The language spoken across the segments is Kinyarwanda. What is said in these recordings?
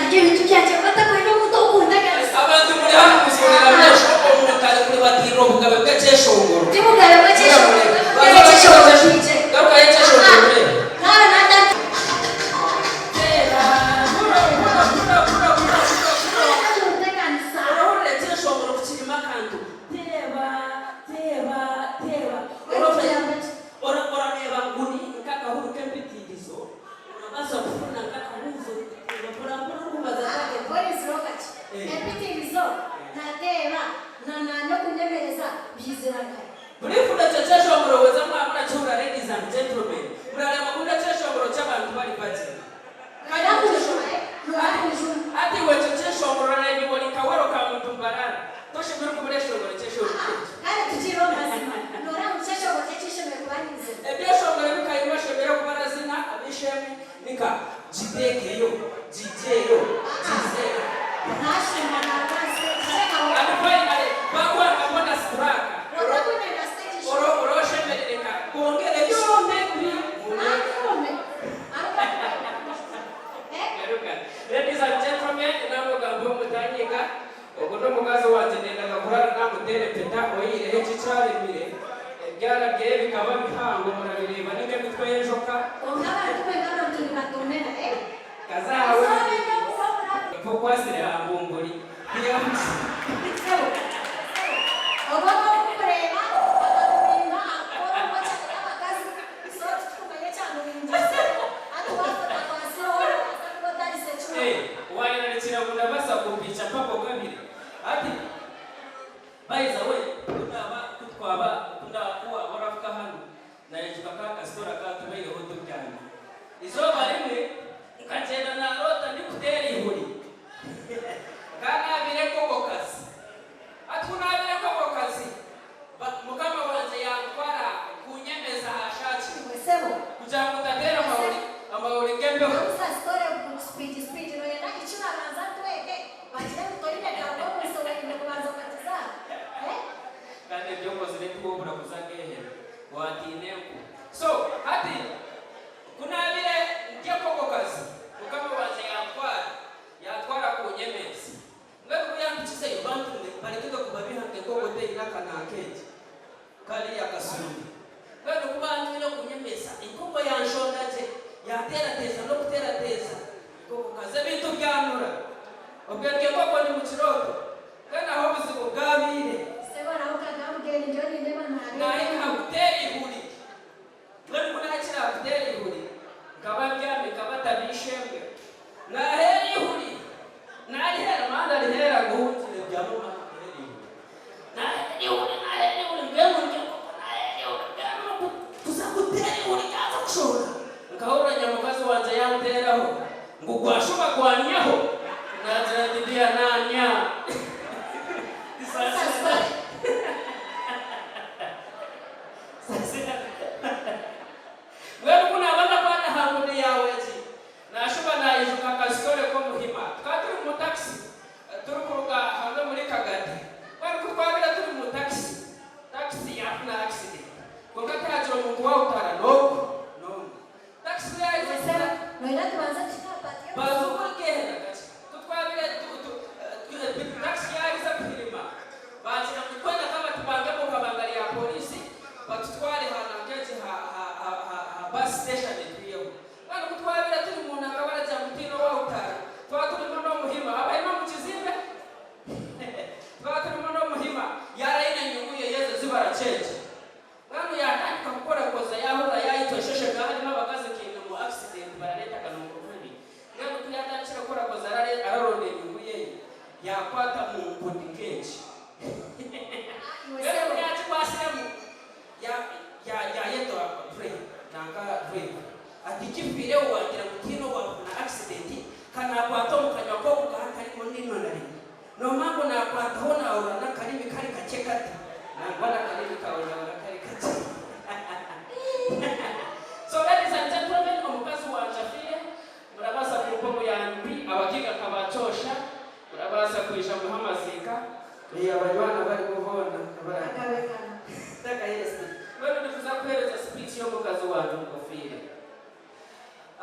ibyo bintu byaje batakoye no mutokunda kandi abantu muri hano musonera byasho umutale kuri batiro bugabe bwaceshongoro tibugabe bwaceshongoro bwaceshongoro bije gabuka yaceshongoro nara nada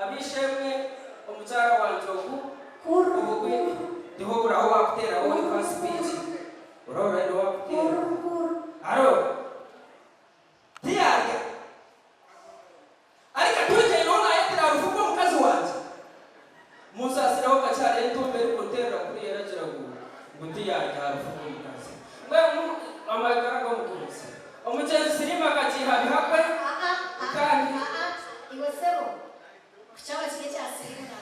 abishemwe omuchara wanjogu cyane ntumbere gutera kuri yaragira guti yarufu mukazi ngwe amagara go mukunzi umugenzi sirima kati habihakwe kandi iwe sebo kuchawa kike cha sirima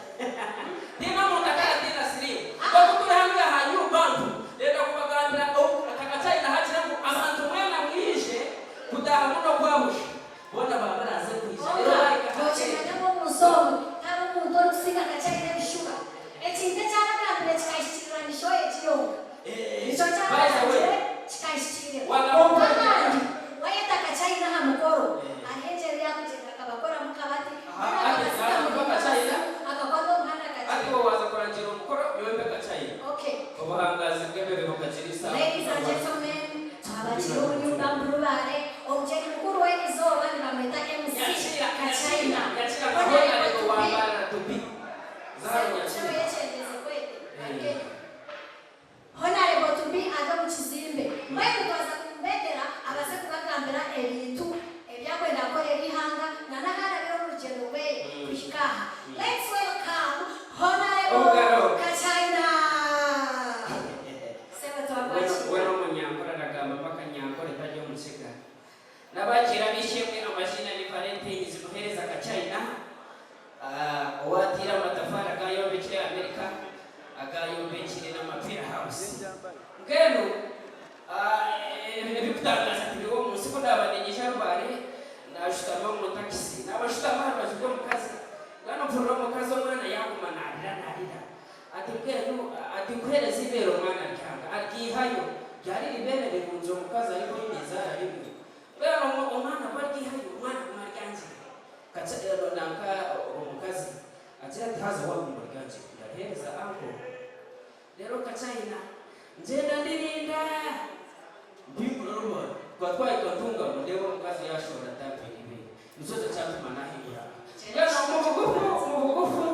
dina mundakara dina sirima ko kuri hamwe hanyu bantu rero kubagambira akagacayi na hatira mu abantu mwana mwije kudahamuno kwamushi bona babaraze kwije rero bakachina ngo musomo kaba umuntu rusinga agacayi n'ibishuka ekinte cyane kandi kikashikirana nishoye kironga nico cyane kikashikire wabandi wayeta agacayi na hamukoro ahenjeri yakugenda akabakora mukabati akakwando mhanda agacayi ati wo waza kurangira umukoro yombe agacayi okay ubuhangazi bw'ebebe bukakirisa ladies and gentlemen twabakiriye ubunyumba mburubare umugeni mukuru w'izuba bamwita MC Kachina Honorable to be aga mu kizimbe mbaye kubaza kumbegera abaze kubagambira ebintu ebyakwenda korera ihanga na nahara biro mu rugendo rwe kushikaha. Let's welcome Honorable Kachina. Sema twabwachi wero munyambura ndagamba paka nyambura tajyo musika nabakira bishimwe amashina ni Valentine zimuhereza Kachina owatira amatafari agayombekire Amerika agayombekire n'amapira house ngeno ebikutangaza turiwo munsi ko ndabanenyesha rware nashutama mu taxi nabashutama bajugo mukazi ngano puro mukazi omwana yaguma narira ati ngeno ati kuhereza ibero mwana ryanga argihayo ryari riberere munzo mukazi ariko inezara rimwe ngeno omwana bargihayo umwana kumaryanze katsero nanka umukazi atira taza wangu muryanze ndahereza anko rero Kachina njenda ndirinda mbimuroro kwa twatunga mudebo mukazi yashora tapiri be nizote cyatuma nahira ngeno umugufu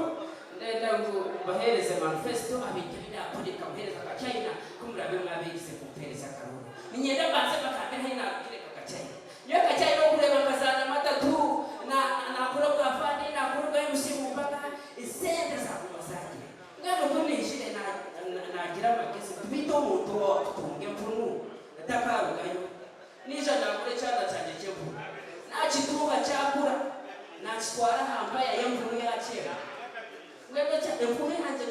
ndenda ngo bahereze manifesto abikirira akodeka muhereza Kachina kumurabe mwabise kumpereza karuru ninyenda banze bakande hina kireka Kachina nyo Kachina okureba kazana matatu na kuroga fadi na kuroga msimu mpaka isende za kumasaji ngano kunishire nagira magezi tubito muntu tutunge mpunu ndakarugayo nisha nakure cyana cyanje cyebu nakituba cyakura nakitwara hambaya yempunu yakera ngebe cya empunu hanje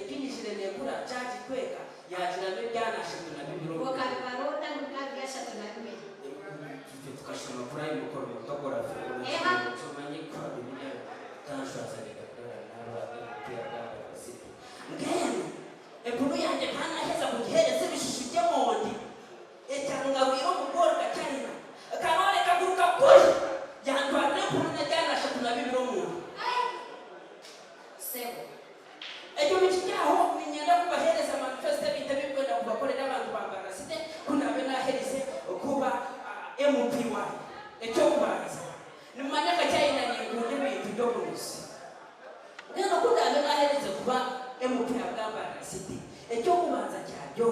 kuyishire nekura cyaje kweka yagira byana shatu na bibiro Bokabibaroda mukabi yashatu na bibiri tukashoma prime mukoro mutogora Eha tumenye ko bibiliya tanshwaza ndakora n'abatera basiti ngene epunu yanje kana heza kugihereza bishishu byamondi etanga wiro mukoro Kachina kanone kaguruka push yandwane epunu najana shatu na bibiro mu sebo ejo bikiyaho ninyenda kubahereza manifesto bitabikwenda kubakorera abantu bangana site kunabe nahereze kuba MPY ecyo kubanza nimanya Kachina ni ngunde bintu byo kurusi ngeno kunabe nahereze kuba MP agamba site ecyo kubanza cyabyo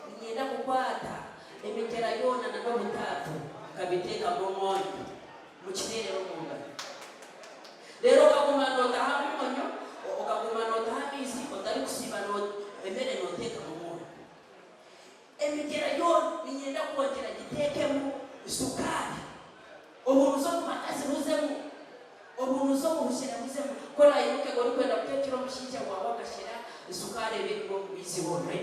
ninyenda kukwata emikera yona na no butatu kabiteka bomondo mu kirere rumunga rero kagumanota hamunyo okagumanota habisi otari kusiba no emere no teka bomondo emikera yona ninyenda kuwongera gitekemu sukari oburuzo kumakazi ruzemu oburuzo bushira ruzemu kola yiruke gori kwenda kutekero mushinja wawe agashira sukari ebirimo bizibone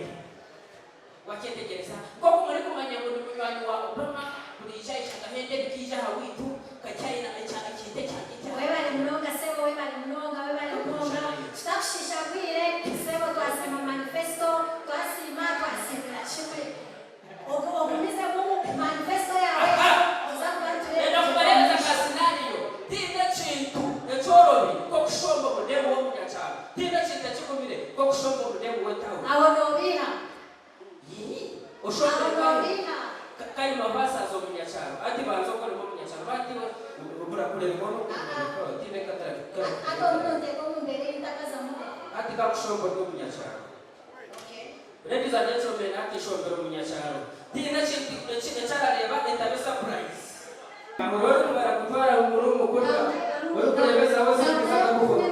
waketegereza ko muri kumanya ngo n'umunywanyi wa Obama kurisha ishaka hende kija hawitu Kachina echana kite cyane wewe bali mnonga sebo wewe bali mnonga tutashisha bwire sebo twasema manifesto twasima twasema chimwe ogumize mu manifesto yawe enda kubareza kasinariyo tinda chintu echorobi ko kushomba mudemo wo munyachana tinda chintu chikomire ko kushomba mudemo wetawo awo nobiha ushobora kai mabasa zo munyachana ati banzo ko mu munyachana bati ubura kure ngono ko tine katara ato munte ko mbere ndakaza mu ati ka kushomba do munyachana okay ladies and gentlemen ati shomba do munyachana tine chintu cyarareba etabe surprise amubona kubara gutwara umurumu kuko bari kurebeza bose kuzaga kuvuga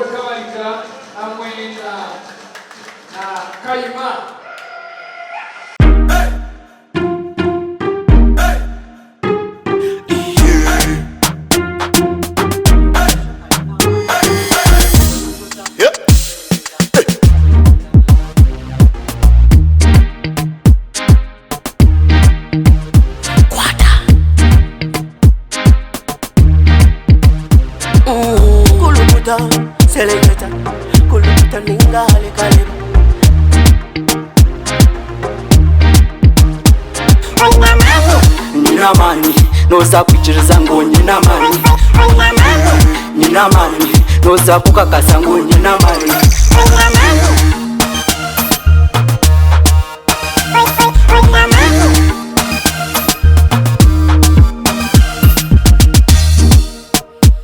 kabalika hamwe na Kayima. Selecta, kuluta ningale kaleba. Nina mani, noza kuchiriza ngo nina mani. Nina mani, noza kukakasa ngo nina mani.